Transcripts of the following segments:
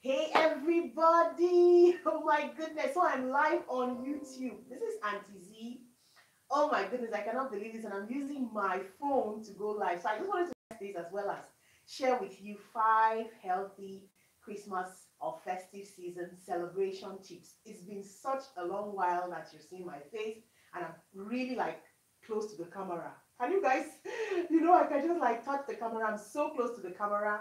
Hey everybody! Oh my goodness, so I'm live on YouTube. This is Auntie Z. Oh my goodness, I cannot believe this, and I'm using my phone to go live. So I just wanted to test this as well as share with you 5 healthy Christmas or festive season celebration tips. It's been such a long while that you've seen my face, and I'm really like close to the camera. Can you guys, I can just like touch the camera. I'm so close to the camera.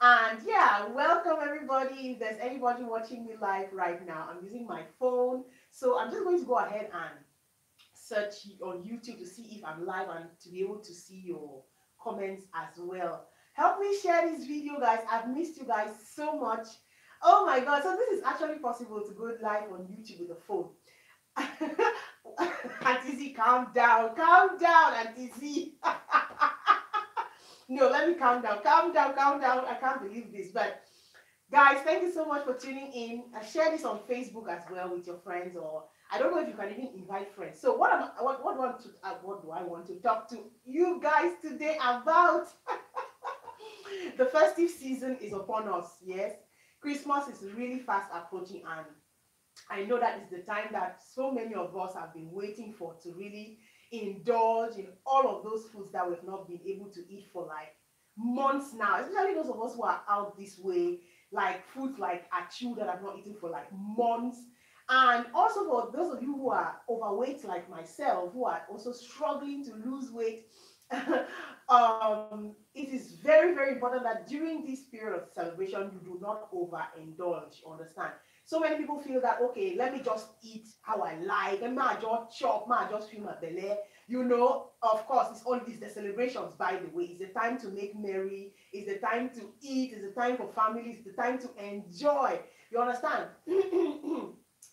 And yeah, welcome everybody. If there's anybody watching me live right now, I'm using my phone. So I'm just going to go ahead and search on YouTube to see if I'm live and to be able to see your comments as well. Help me share this video, guys. I've missed you guys so much. Oh my God. So this is actually possible to go live on YouTube with a phone. Auntie Z, calm down. Calm down, Auntie Z. No, let me calm down. Calm down, calm down. I can't believe this. But guys, thank you so much for tuning in. Share this on Facebook as well with your friends, or I don't know if you can even invite friends. So what do I want to talk to you guys today about? The festive season is upon us. Yes, Christmas is really fast approaching, and I know that is the time that so many of us have been waiting for, to really indulge in all of those foods that we've not been able to eat for like months now, especially those of us who are out this way, like foods like achu that I've not eaten for like months. And also for those of you who are overweight like myself, who are also struggling to lose weight, it is very, very important that during this period of celebration, you do not overindulge, understand? So many people feel that, okay, let me just eat how I like, and I just chop, I just feel my belly. Of course, it's the celebrations, by the way. It's the time to make merry, it's the time to eat, it's the time for families, it's the time to enjoy. You understand?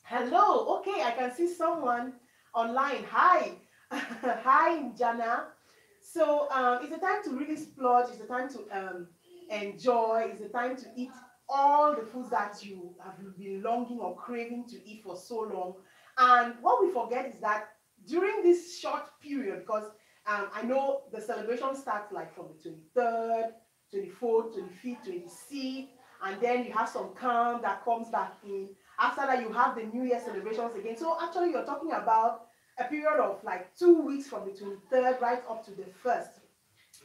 Hello, okay, I can see someone online. Hi. Hi, Jana. So it's a time to really splurge. It's a time to enjoy. It's a time to eat all the foods that you have been longing or craving to eat for so long. And what we forget is that during this short period, because I know the celebration starts like from the 23rd, 24th, 25th, 26th, and then you have some calm that comes back in. After that, you have the New Year celebrations again. So actually, you're talking about a period of like 2 weeks from the 23rd right up to the 1st,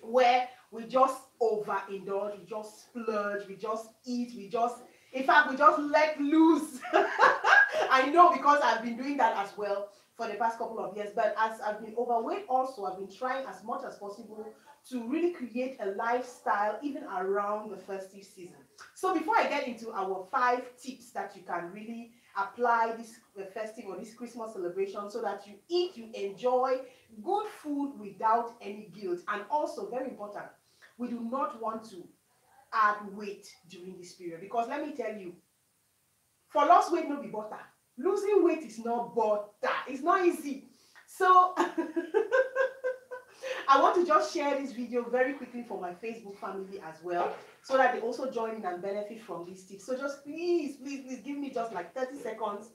where we just overindulge, we just splurge, we just eat, in fact, we just let loose. I know, because I've been doing that as well for the past couple of years. But as I've been overweight also, I've been trying as much as possible to really create a lifestyle even around the festive season. So before I get into our 5 tips that you can really apply this festive or this Christmas celebration, so that you eat, you enjoy good food without any guilt. And also, very important, we do not want to add weight during this period, because let me tell you, for lost weight no be butter. Losing weight is not butter. It's not easy. So I want to just share this video very quickly for my Facebook family as well, so that they also join in and benefit from these tips. So just please, please, please give me just like 30 seconds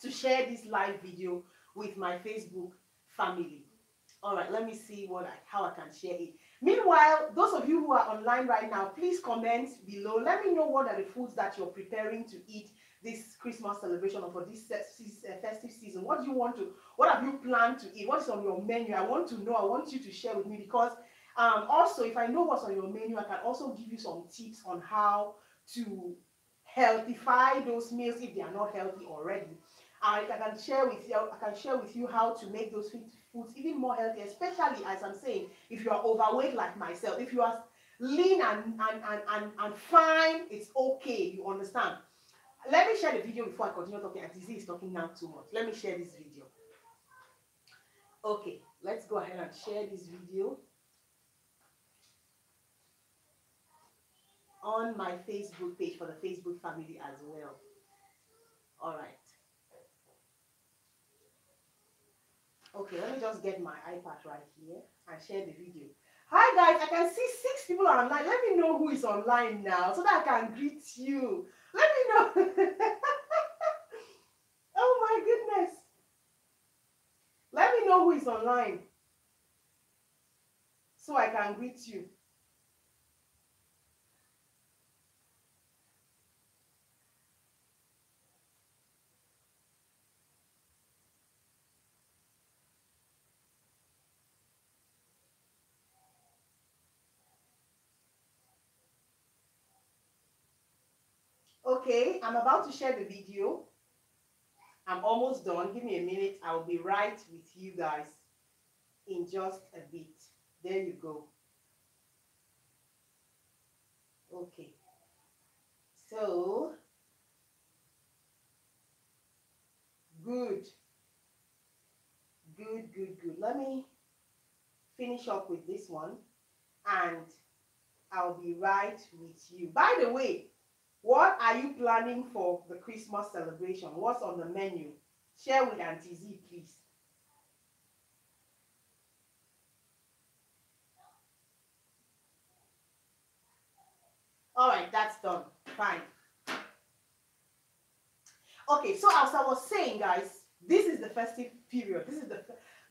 to share this live video with my Facebook family. All right, let me see how I can share it. Meanwhile, those of you who are online right now, please comment below. Let me know what are the foods that you're preparing to eat this Christmas celebration or for this festive season. What have you planned to eat? What is on your menu? I want to know. I want you to share with me, because also, if I know what's on your menu, I can also give you some tips on how to healthify those meals if they are not healthy already. I can share with you. I can share with you how to make those foods even more healthy, especially, as I'm saying, if you are overweight like myself. If you are lean and fine, it's okay. You understand? Let me share the video before I continue talking. Auntie Z is talking now too much. Let me share this video. Okay, let's go ahead and share this video on my Facebook page for the Facebook family as well. All right. Okay, let me just get my iPad right here and share the video. Hi guys, I can see 6 people are online. Let me know who is online now so that I can greet you. Let me know. Oh my goodness. Let me know who is online so I can greet you. Okay, I'm about to share the video. I'm almost done. Give me a minute. I'll be right with you guys in just a bit. There you go. Okay. So, good. Good, good, good. Let me finish up with this one and I'll be right with you. By the way, what are you planning for the Christmas celebration? What's on the menu? Share with Auntie Z, please. All right, that's done. Fine. Okay, so as I was saying, guys, this is the festive period. This is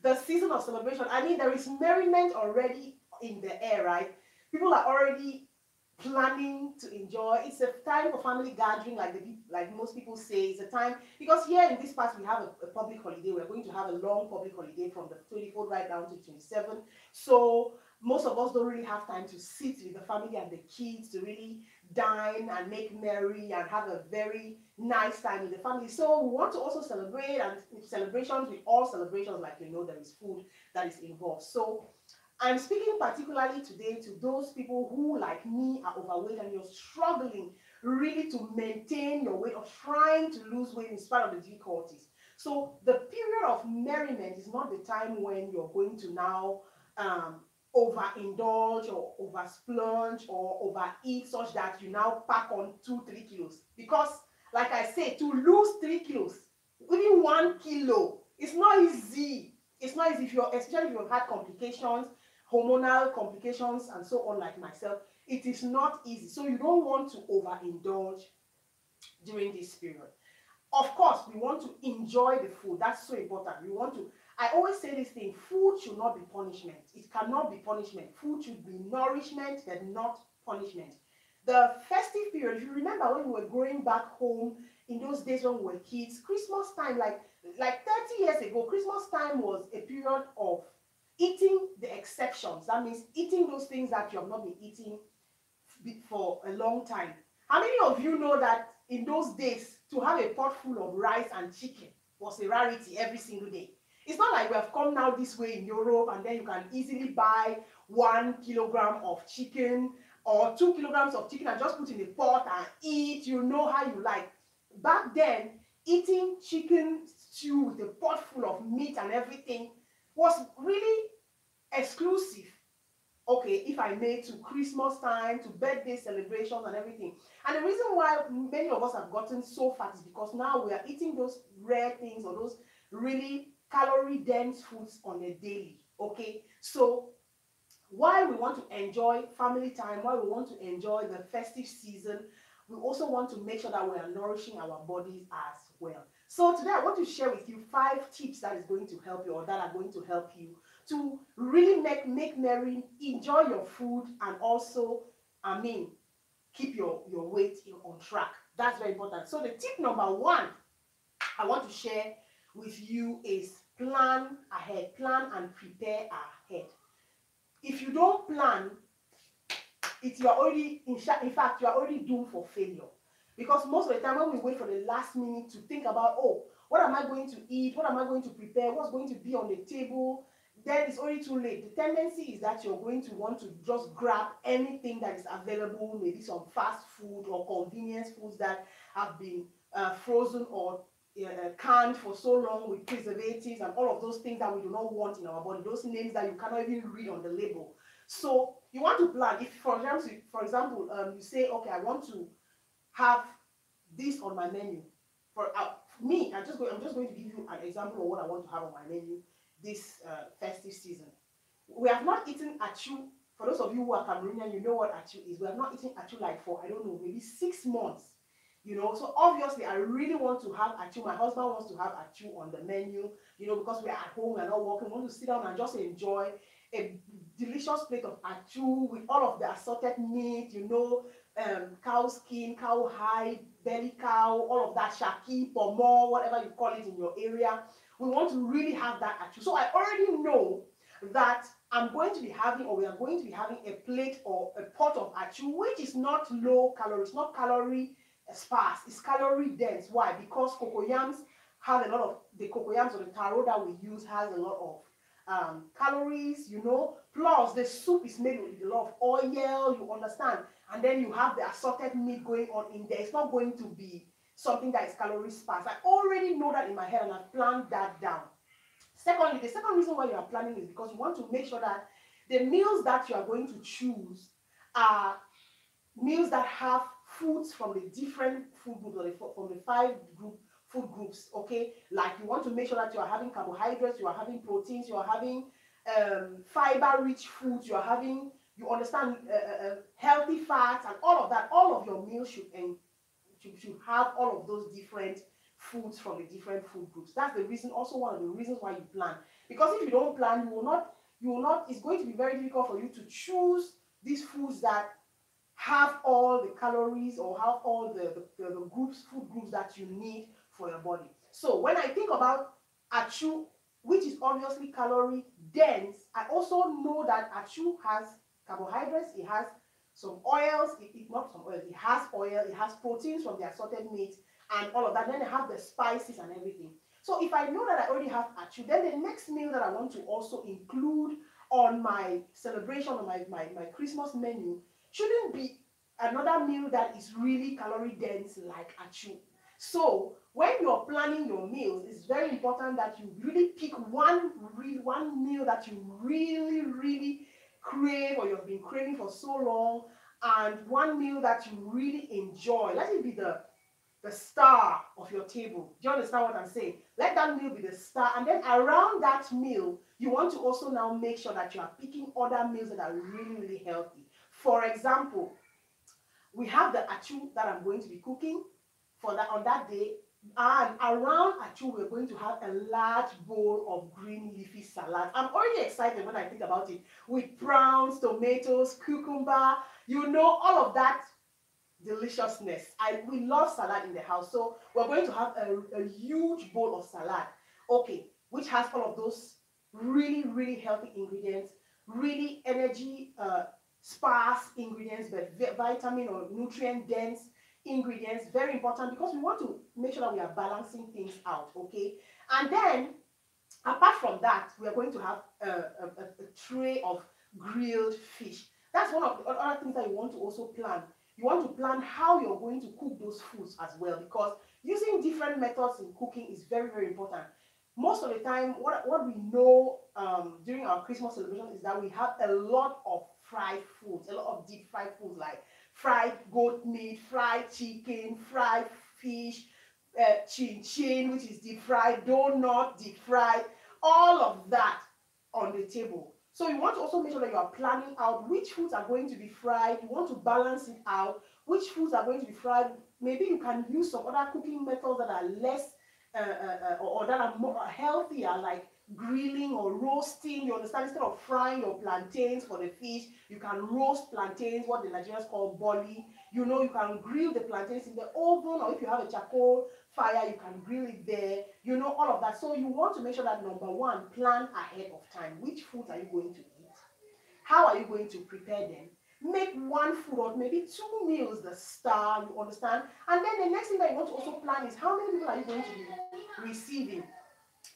the season of celebration. I mean, there is merriment already in the air, right? People are already planning to enjoy. It's a time for family gathering, like most people say. It's a time because here in this part we have a public holiday. We're going to have a long public holiday from the 24th right down to 27th. So most of us don't really have time to sit with the family and the kids to really dine and make merry and have a very nice time with the family. So we want to also celebrate, and celebrations, with all celebrations, like you know, there is food that is involved. So I'm speaking particularly today to those people who, like me, are overweight and you're struggling really to maintain your weight or trying to lose weight in spite of the difficulties. So the period of merriment is not the time when you're going to now overindulge or oversplurge or overeat such that you now pack on 2-3 kilos. Because, like I say, to lose 3 kilos, even 1 kilo, it's not easy. It's not easy if you're, especially if you've had complications, hormonal complications, and so on, like myself. It is not easy. So you don't want to overindulge during this period. Of course, we want to enjoy the food. That's so important. We want to, I always say this thing, food should not be punishment. It cannot be punishment. Food should be nourishment and not punishment. The festive period, if you remember when we were growing back home in those days when we were kids, Christmas time, like 30 years ago, Christmas time was a period of eating the exceptions. That means eating those things that you have not been eating for a long time. How many of you know that in those days, to have a pot full of rice and chicken was a rarity every single day? It's not like we have come now this way in Europe and then you can easily buy 1 kilogram of chicken or 2 kilograms of chicken and just put in a pot and eat. You know how you like. Back then, eating chicken stew with a pot full of meat and everything was really exclusive. Okay, if I may, to Christmas time, to birthday celebrations and everything. And the reason why many of us have gotten so fat is because now we are eating those rare things or those really calorie dense foods on a daily. Okay, so while we want to enjoy family time, while we want to enjoy the festive season, we also want to make sure that we are nourishing our bodies as well. So today I want to share with you 5 tips that is going to help you, or that are going to help you to really make merry, enjoy your food, and also, keep your weight on track. That's very important. So the tip number 1 I want to share with you is plan ahead. Plan and prepare ahead. If you don't plan, you're already in fact you're already doomed for failure, because most of the time when we wait for the last minute to think about, oh, what am I going to eat, what am I going to prepare, what's going to be on the table, then it's already too late. The tendency is that you're going to want to just grab anything that is available, maybe some fast food or convenience foods that have been frozen or canned for so long with preservatives and all of those things that we do not want in our body, those names that you cannot even read on the label. So you want to plan. If, for example, you say, okay, I want to have this on my menu. For me, I'm just going to give you an example of what I want to have on my menu this festive season. We have not eaten achu. For those of you who are Cameroonian, you know what achu is. We have not eaten achu like for, I don't know, maybe 6 months. You know, so obviously I really want to have achu. My husband wants to have achu on the menu, you know, because we are at home, we are not working. We want to sit down and just enjoy a delicious plate of achu with all of the assorted meat, you know, cow skin, cow hide, belly cow, all of that, shaki, pomo, whatever you call it in your area. We want to really have that achu. So I already know that I'm going to be having, or we are going to be having, a plate or a pot of achu, which is not low calorie, it's not calorie sparse. It's calorie dense. Why? Because cocoyams have a lot of, the cocoyams or the taro that we use has a lot of calories, you know, plus the soup is made with a lot of oil, you understand, and then you have the assorted meat going on in there. It's not going to be something that is calorie sparse. I already know that in my head and I've planned that down. Secondly, the second reason why you are planning is because you want to make sure that the meals that you are going to choose are meals that have foods from the different food groups, or from the food groups, okay? Like you want to make sure that you are having carbohydrates, you are having proteins, you are having fiber-rich foods, you are having, you understand, healthy fats and all of that. All of your meals should have all of those different foods from the different food groups. That's the reason, also one of the reasons why you plan. Because if you don't plan, you will not, it's going to be very difficult for you to choose these foods that have all the calories or have all the food groups that you need for your body. So when I think about achu, which is obviously calorie dense, I also know that achu has carbohydrates, it has some oils, not some oils, it has oil, it has proteins from the assorted meat and all of that. Then they have the spices and everything. So if I know that I already have achu, then the next meal that I want to also include on my celebration, on my Christmas menu, shouldn't be another meal that is really calorie dense like achu. So when you're planning your meals, it's very important that you really pick one meal that you really crave, or you've been craving for so long, and one meal that you really enjoy. Let it be the star of your table. Do you understand what I'm saying? Let that meal be the star, and then around that meal, you want to also now make sure that you are picking other meals that are really healthy. For example, we have the achu that I'm going to be cooking for that on that day, and around achu we're going to have a large bowl of green leafy salad. I'm already excited when I think about it, with prawns, tomatoes, cucumber, you know, all of that deliciousness. We love salad in the house, so we're going to have a huge bowl of salad, okay, which has all of those really healthy ingredients, really energy sparse ingredients, but vitamin or nutrient dense ingredients. Very important, because we want to make sure that we are balancing things out, okay? And then apart from that, we are going to have a tray of grilled fish. That's one of the other things that you want to also plan. You want to plan how you're going to cook those foods as well, because using different methods in cooking is very important. Most of the time, what we know during our Christmas celebration is that we have a lot of fried foods, a lot of deep fried foods, like fried goat meat, fried chicken, fried fish, chin chin, which is deep fried, donut, deep fried, all of that on the table. So you want to also make sure that you are planning out which foods are going to be fried. You want to balance it out. Which foods are going to be fried? Maybe you can use some other cooking methods that are less or that are more healthier, like grilling or roasting. You understand? Instead of frying your plantains for the fish, you can roast plantains, what the Nigerians call boli. You know, you can grill the plantains in the oven, or if you have a charcoal fire, you can grill it there. You know, all of that. So you want to make sure that, number one, plan ahead of time. Which foods are you going to eat? How are you going to prepare them? Make one food or maybe 2 meals the star, you understand? And then the next thing that you want to also plan is how many people are you going to be receiving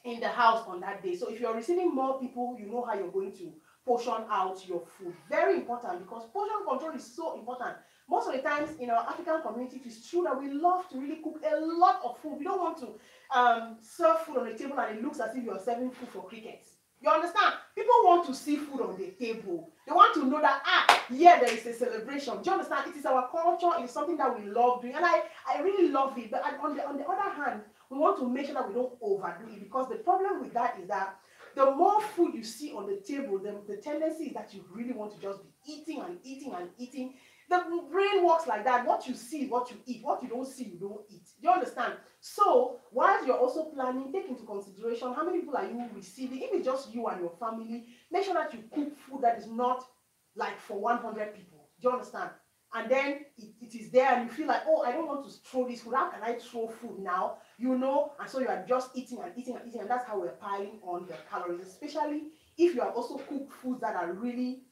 in the house on that day. So if you're receiving more people, you know how you're going to portion out your food. Very important, because portion control is so important. Most of the times in our African community, it is true that we love to really cook a lot of food. We don't want to serve food on the table and it looks as if you're serving food for crickets. You understand? People want to see food on the table. They want to know that, yeah, there is a celebration. Do you understand? It is our culture. It is something that we love doing. And I really love it. But on the other hand, we want to make sure that we don't overdo it, because the problem with that is that the more food you see on the table, the tendency is that you really want to just be eating and eating and eating. The brain works like that. What you see is what you eat. What you don't see, you don't eat. Do you understand? So, while you're also planning, take into consideration how many people are you receiving. If it's just you and your family, make sure that you cook food that is not like for 100 people. Do you understand? And then it is there and you feel like, oh, I don't want to throw this food. How can I throw food now? You know, and so you are just eating and eating and eating, and that's how we're piling on the calories, especially if you have also cooked foods that are really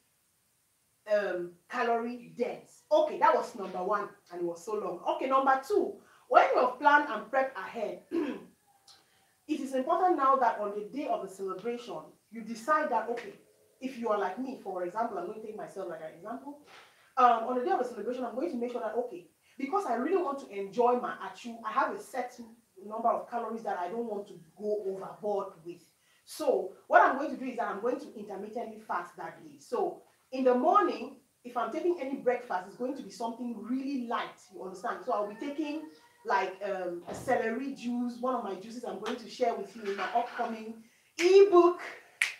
calorie dense. Okay, that was number one, and it was so long. Okay, number two, when you have planned and prepped ahead, it is important now that on the day of the celebration, you decide that, okay, if you are like me, for example, I'm going to take myself like an example. On the day of the celebration, I'm going to make sure that, okay, because I really want to enjoy my achu, I have a set number of calories that I don't want to go overboard with. So what I'm going to do is that I'm going to intermittently fast that day. So in the morning, if I'm taking any breakfast, it's going to be something really light, you understand? So I'll be taking like a celery juice, one of my juices I'm going to share with you in my upcoming ebook.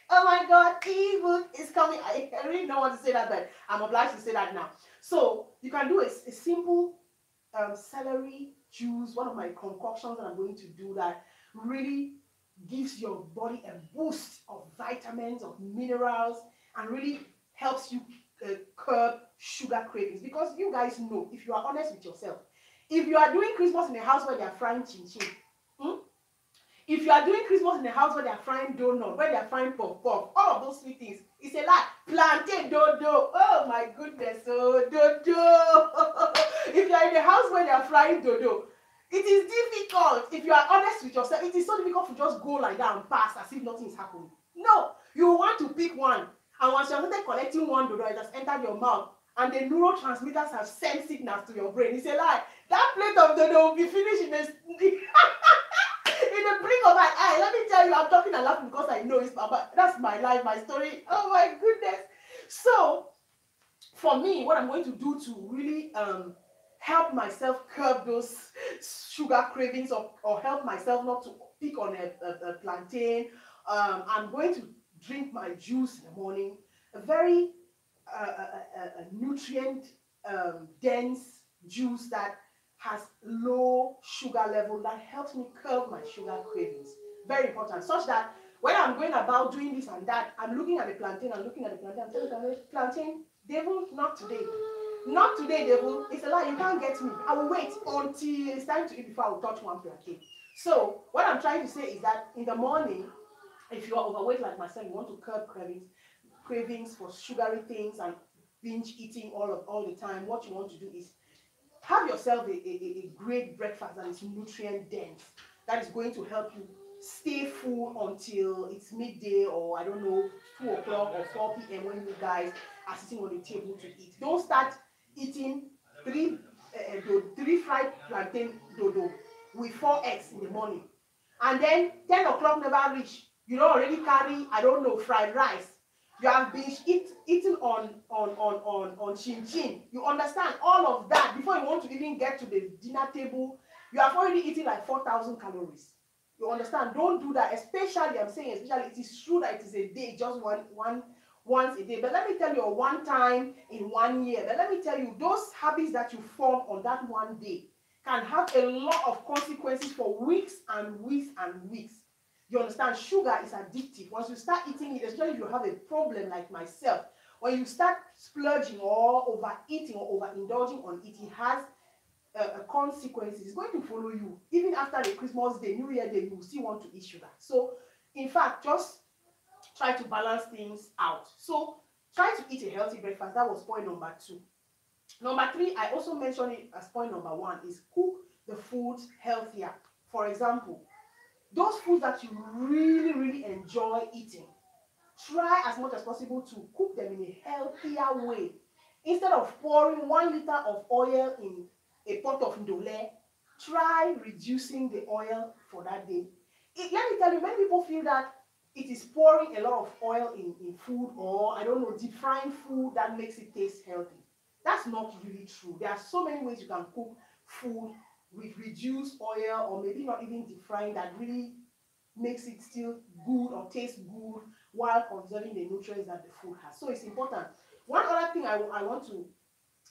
Oh my God, ebook is coming. I really don't want to say that, but I'm obliged to say that now. So you can do a simple celery juice, one of my concoctions that I'm going to do that really gives your body a boost of vitamins, of minerals, and really helps you curb sugar cravings. Because you guys know, if you are honest with yourself, if you are doing Christmas in a house where they are frying chin chin, if you are doing Christmas in a house where they are frying donut, where they are frying puff puff, all of those sweet things, it's a lie. Plantain dodo, oh my goodness, oh dodo. If you are in a house where they are frying dodo, it is difficult. If you are honest with yourself, it is so difficult to just go like that and pass as if nothing is happening. No, you want to pick one, and once you have started collecting one dodo, it has entered your mouth, and the neurotransmitters have sent signals to your brain. It's a lie. That plate of dodo will be finished in a in the blink of my eye. Let me tell you, I'm talking and laughing because I know it's about, that's my life, my story. Oh my goodness. So for me, what I'm going to do to really help myself curb those sugar cravings, or help myself not to pick on a plantain, I'm going to drink my juice in the morning, a very nutrient dense juice that has low sugar level, that helps me curb my sugar cravings. Very important, such that when I'm going about doing this and that, I'm looking at the plantain, I'm telling the plantain, devil, not today. Not today, devil. It's a lie, you can't get me. I will wait until it's time to eat before I will touch one plantain. So what I'm trying to say is that in the morning, if you are overweight like myself, you want to curb cravings for sugary things and binge eating all the time, what you want to do is have yourself a great breakfast that is nutrient dense, that is going to help you stay full until it's midday, or I don't know, 2 o'clock or 4 p.m. when you guys are sitting on the table to eat. Don't start eating three fried plantain dodo with 4 eggs in the morning, and then 10 o'clock never reach, you don't already carry, I don't know, fried rice. You have been eating on chin chin. You understand all of that before you want to even get to the dinner table. You have already eaten like 4,000 calories. You understand? Don't do that. Especially, I'm saying, especially, it is true that it is a day, just once a day. But let me tell you, one time in 1 year. But let me tell you, those habits that you form on that one day can have a lot of consequences for weeks and weeks and weeks. You understand? Sugar is addictive. Once you start eating it, especially if you have a problem like myself, when you start splurging or overeating or overindulging on it, it has consequences. It's going to follow you. Even after the Christmas day, New Year day, you will still want to eat sugar. So, in fact, just try to balance things out. So, try to eat a healthy breakfast. That was point number 2. Number 3, I also mentioned it as point number 1, is cook the foods healthier. For example, those foods that you really, really enjoy eating, try as much as possible to cook them in a healthier way. Instead of pouring 1 liter of oil in a pot of ndole, try reducing the oil for that day. Let me tell you, many people feel that it is pouring a lot of oil in food, or I don't know, deep frying food that makes it taste healthy. That's not really true. There are so many ways you can cook food with reduced oil, or maybe not even deep frying, that really makes it still good or taste good while conserving the nutrients that the food has. So it's important. One other thing I want to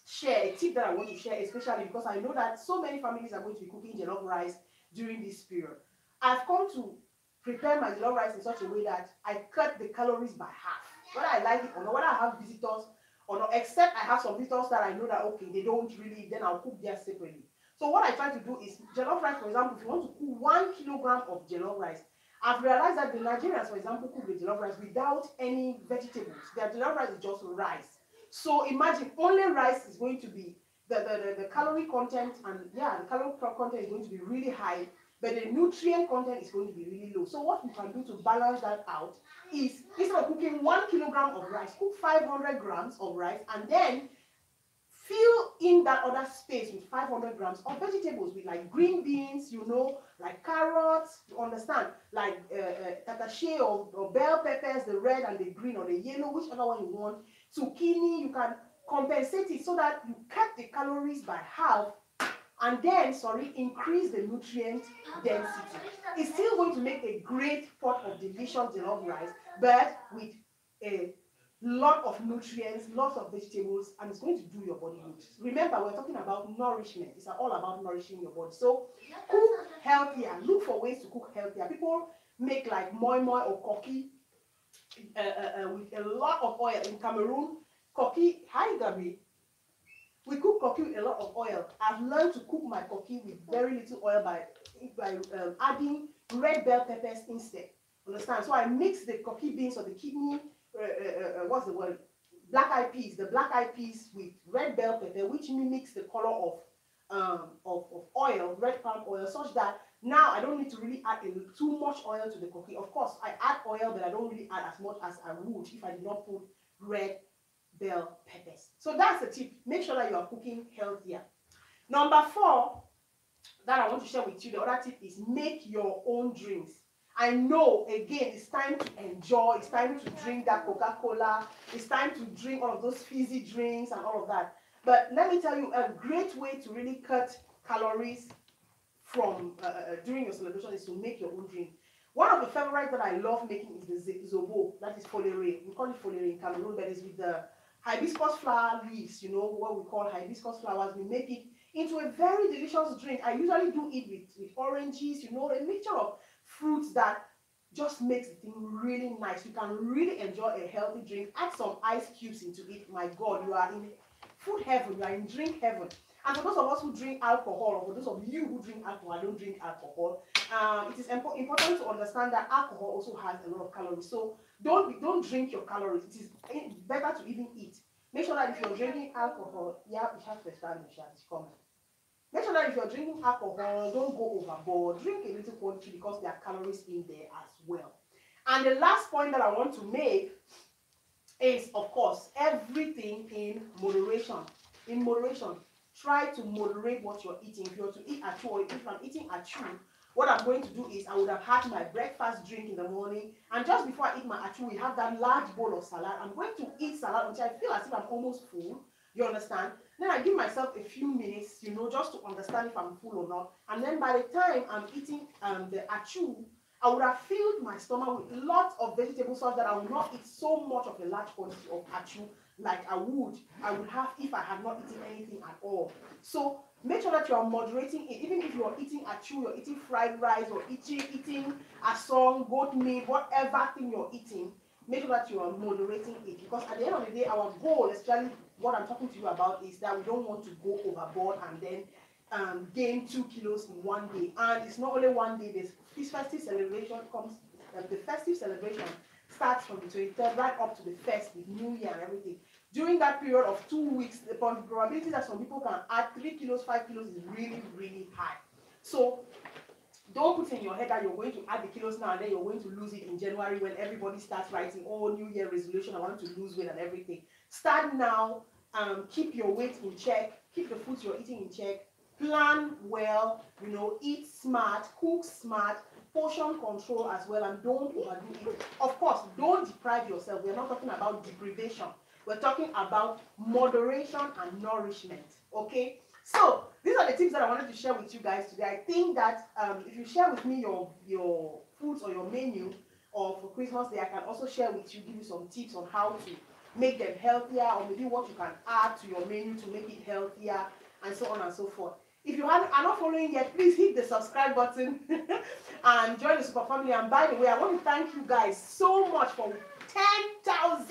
share, a tip that I want to share, especially because I know that so many families are going to be cooking jollof rice during this period. I've come to prepare my jollof rice in such a way that I cut the calories by half, whether I like it or not, whether I have visitors or not, except I have some visitors that I know that, okay, they don't really, then I'll cook theirs separately. So what I try to do is, jollof rice, for example, if you want to cook 1 kilogram of jollof rice, I've realized that the Nigerians, for example, cook the jollof rice without any vegetables. Their jollof rice is just rice. So imagine only rice is going to be the calorie content, and yeah, the calorie content is going to be really high, but the nutrient content is going to be really low. So what you can do to balance that out is, instead of cooking 1 kilogram of rice, cook 500 grams of rice, and then fill in that other space with 500 grams of vegetables, with like green beans, you know, like carrots, you understand, like tatache or bell peppers, the red and the green or the yellow, whichever one you want, zucchini. You can compensate it so that you cut the calories by half, and then, sorry, increase the nutrient density. It's still going to make a great pot of delicious jollof rice, but with a lot of nutrients, lots of vegetables, and it's going to do your body good. Remember, we're talking about nourishment. It's all about nourishing your body. So cook healthier. Look for ways to cook healthier. People make like moi moi or koki with a lot of oil. In Cameroon, koki, hi Gabi, we cook koki with a lot of oil. I've learned to cook my koki with very little oil by adding red bell peppers instead. Understand? So I mix the koki beans or the kidney, what's the word? Black eyed peas. The black eyed peas with red bell pepper, which mimics the color of oil, red palm oil, such that now I don't need to really add too much oil to the koki. Of course, I add oil, but I don't really add as much as I would if I did not put red bell peppers. So that's the tip. Make sure that you are cooking healthier. Number 4 that I want to share with you, the other tip is make your own drinks. I know, again, it's time to enjoy, it's time to drink that Coca-Cola, it's time to drink all of those fizzy drinks and all of that. But let me tell you, a great way to really cut calories from during your celebration is to make your own drink. One of the favorites that I love making is the zobo, that is folere. We call it folere in Cameroon, but it's with the hibiscus flower leaves, you know, what we call hibiscus flowers. We make it into a very delicious drink. I usually do it with oranges, you know, a mixture of fruits that just makes the thing really nice. You can really enjoy a healthy drink. Add some ice cubes into it. My God, you are in food heaven, you are in drink heaven. And for those of us who drink alcohol, or for those of you who drink alcohol, I don't drink alcohol, it is important to understand that alcohol also has a lot of calories. So don't drink your calories. It is better to even eat. Make sure that if you're drinking alcohol, yeah, we have to stand the chance. Come. Make sure that if you're drinking alcohol, don't go overboard. Drink a little quantity because there are calories in there as well. And the last point that I want to make is, of course, everything in moderation. In moderation, try to moderate what you're eating. If you're to eat achu, or if I'm eating achu, what I'm going to do is I would have had my breakfast drink in the morning, and just before I eat my achu, we have that large bowl of salad. I'm going to eat salad until I feel as if I'm almost full. You understand? Then I give myself a few minutes, you know, just to understand if I'm full or not. And then by the time I'm eating the achu, I would have filled my stomach with lots of vegetable sauce that I would not eat so much of a large quantity of achu like I would have if I had not eaten anything at all. So make sure that you are moderating it. Even if you are eating achu, you're eating fried rice, or eating asong, goat meat, whatever thing you're eating, make sure that you are moderating it. Because at the end of the day, our goal, especially what I'm talking to you about, is that we don't want to go overboard and then gain 2 kilos in one day. And it's not only one day. This festive celebration comes. The festive celebration starts from the 23rd right up to the 1st with New Year and everything. During that period of 2 weeks, the probability that some people can add 3 kilos, 5 kilos is really, really high. So don't put in your head that you're going to add the kilos now and then you're going to lose it in January when everybody starts writing, oh, New Year resolution, I want to lose weight and everything. Start now. Keep your weight in check. Keep the foods you're eating in check. Plan well, you know, eat smart, cook smart, portion control as well, and don't overdo it. Of course, don't deprive yourself. We're not talking about deprivation. We're talking about moderation and nourishment. Okay? So these are the tips that I wanted to share with you guys today. I think that if you share with me your foods or your menu, or for Christmas Day, I can also share with you, give you some tips on how to make them healthier, or maybe what you can add to your menu to make it healthier, and so on and so forth. If you are not following yet, please hit the subscribe button and join the super family. And by the way, I want to thank you guys so much for 10,000.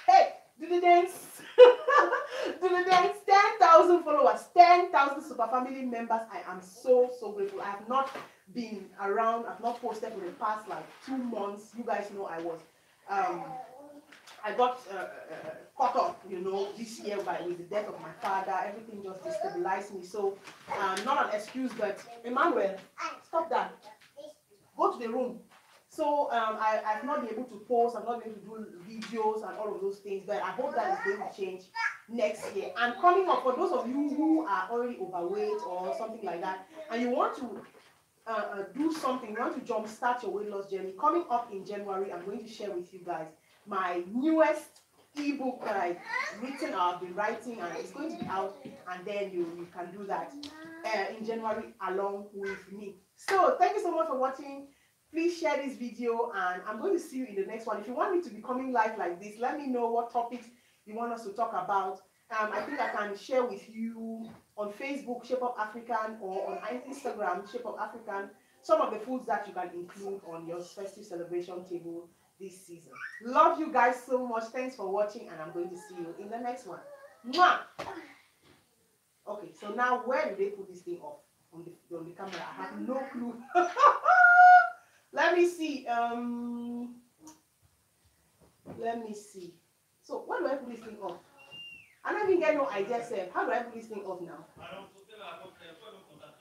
Hey, do the dance. Do the dance. 10,000 followers, 10,000 super family members. I am so, so grateful. I have not been around. I've not posted for the past like 2 months. You guys know I was I got caught up, you know, this year with the death of my father. Everything just destabilized me. So, not an excuse, but Emmanuel, stop that. Go to the room. So I've not been able to post, I've not been able to do videos and all of those things, but I hope that is going to change next year. And coming up, for those of you who are already overweight or something like that, and you want to do something, you want to jumpstart your weight loss journey, coming up in January, I'm going to share with you guys my newest ebook that I've been writing, and it's going to be out, and then you can do that in January along with me. So thank you so much for watching. Please share this video, and I'm going to see you in the next one. If you want me to be coming live like this, let me know what topics you want us to talk about. I think I can share with you on Facebook, Shape Up African, or on Instagram, Shape Up African, some of the foods that you can include on your festive celebration table this season. Love you guys so much. Thanks for watching, and I'm going to see you in the next one. Mwah! Okay, so now where do they put this thing off on the camera? I have no clue. Let me see. Let me see. So where do I put this thing off? I don't even get no idea, Seth. How do I put this thing off now?